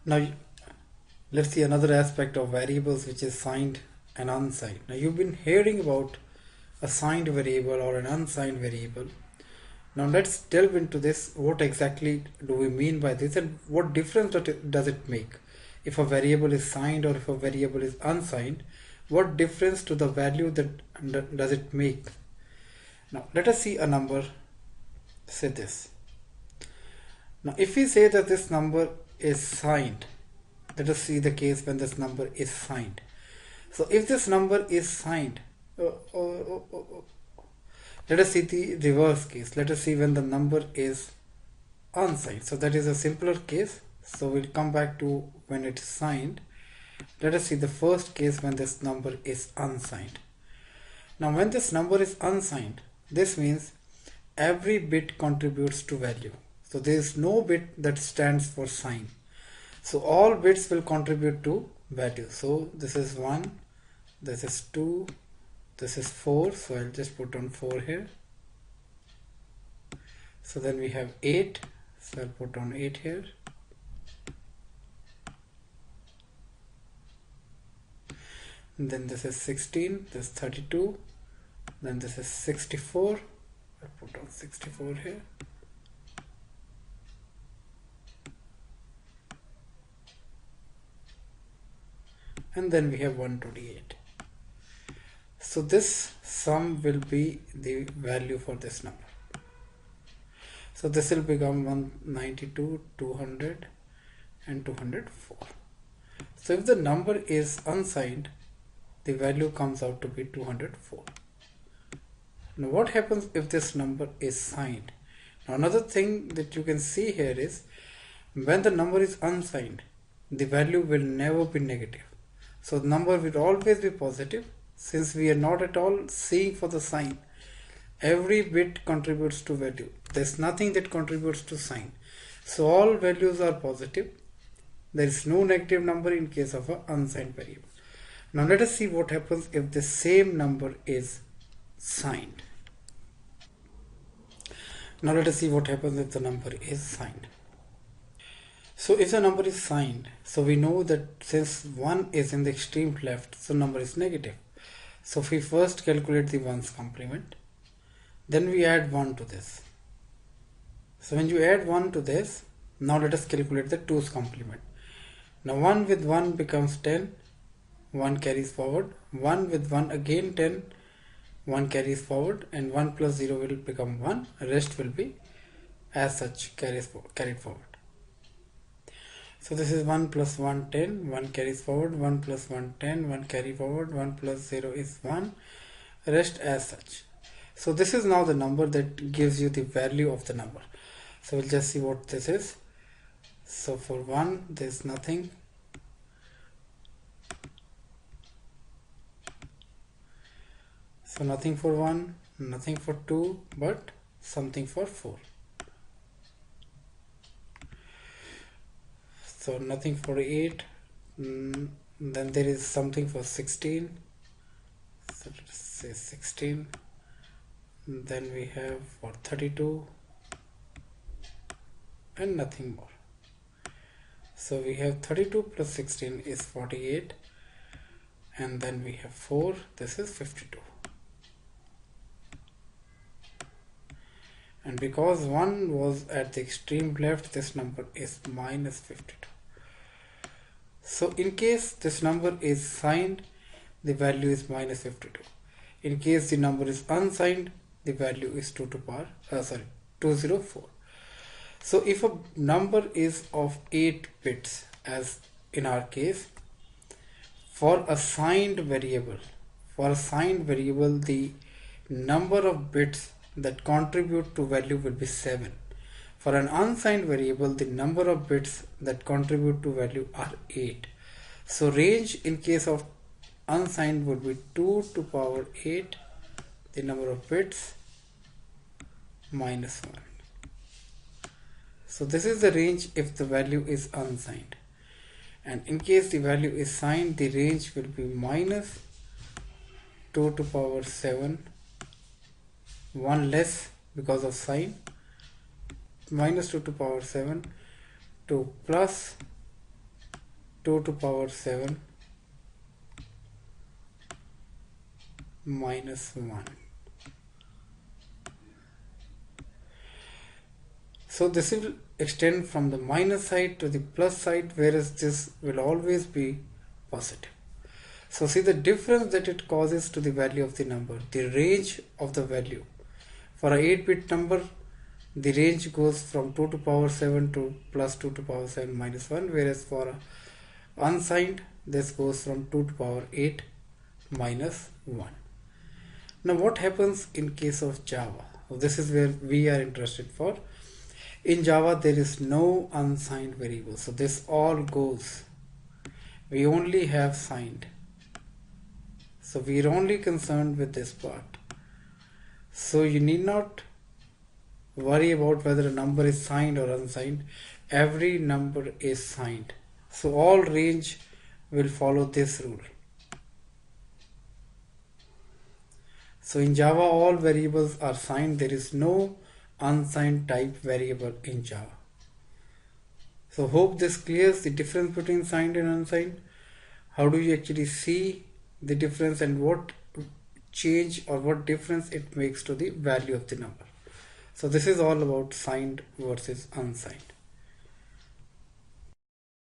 Now let's see another aspect of variables, which is signed and unsigned. Now you've been hearing about a signed variable or an unsigned variable. Now let's delve into this. What exactly do we mean by this, and what difference does it make? If a variable is signed or if a variable is unsigned, what difference to the value that does it make? Now let us see a number, say this. Now if we say that this number is signed, let us see the case when this number is signed. So if this number is signed, let us see the reverse case. Let us see when the number is unsigned. So that is a simpler case. So we'll come back to when it is signed. Let us see the first case when this number is unsigned. Now when this number is unsigned, this means every bit contributes to value. So there is no bit that stands for sign. So all bits will contribute to value. So this is 1, this is 2, this is 4. So I'll just put on 4 here. So then we have 8. So I'll put on 8 here. And then this is 16, this is 32. Then this is 64. I'll put on 64 here. And then we have 128. So this sum will be the value for this number. So this will become 192, 200 and 204. So if the number is unsigned, the value comes out to be 204. Now what happens if this number is signed? Now another thing that you can see here is when the number is unsigned, the value will never be negative. So the number will always be positive, since we are not at all seeing for the sign. Every bit contributes to value. There's nothing that contributes to sign. So all values are positive. There is no negative number in case of an unsigned variable. Now let us see what happens if the same number is signed. Now let us see what happens if the number is signed. So if the number is signed, so we know that since 1 is in the extreme left, so number is negative. So if we first calculate the 1's complement, then we add 1 to this. So when you add 1 to this, now let us calculate the 2's complement. Now 1 with 1 becomes 10, 1 carries forward, 1 with 1 again 10, 1 carries forward, and 1 plus 0 will become 1, rest will be as such carried forward. So this is 1 plus 1, 10, 1 carries forward, 1 plus 1, 10, 1 carry forward, 1 plus 0 is 1, rest as such. So this is now the number that gives you the value of the number. So we'll just see what this is. So for 1 there is nothing. So nothing for 1, nothing for 2, but something for 4. So nothing for 8, then there is something for 16, so let's say 16, then we have for 32 and nothing more. So we have 32 plus 16 is 48, and then we have 4, this is 52. And because 1 was at the extreme left, this number is minus 52. So in case this number is signed, the value is minus 52. In case the number is unsigned, the value is 204. So if a number is of 8 bits, as in our case, for a signed variable, the number of bits that contribute to value will be 7. For an unsigned variable, the number of bits that contribute to value are 8. So range in case of unsigned would be 2 to power 8, the number of bits, minus 1. So this is the range if the value is unsigned. And in case the value is signed, the range will be minus 2 to power 7, 1 less because of sign, minus 2 to power 7 to plus 2 to power 7 minus 1. So this will extend from the minus side to the plus side, whereas this will always be positive. So see the difference that it causes to the value of the number, the range of the value. For a 8-bit number, the range goes from 2 to power 7 to plus 2 to power 7 minus 1, whereas for a unsigned, this goes from 2 to power 8 minus 1. Now what happens in case of Java? This is where we are interested for. In Java there is no unsigned variable, so this all goes. We only have signed. So we are only concerned with this part. So you need not worry about whether a number is signed or unsigned. Every number is signed. So all range will follow this rule. So in Java all variables are signed. There is no unsigned type variable in Java. So hope this clears the difference between signed and unsigned. How do you actually see the difference and what change or what difference it makes to the value of the number. So this is all about signed versus unsigned.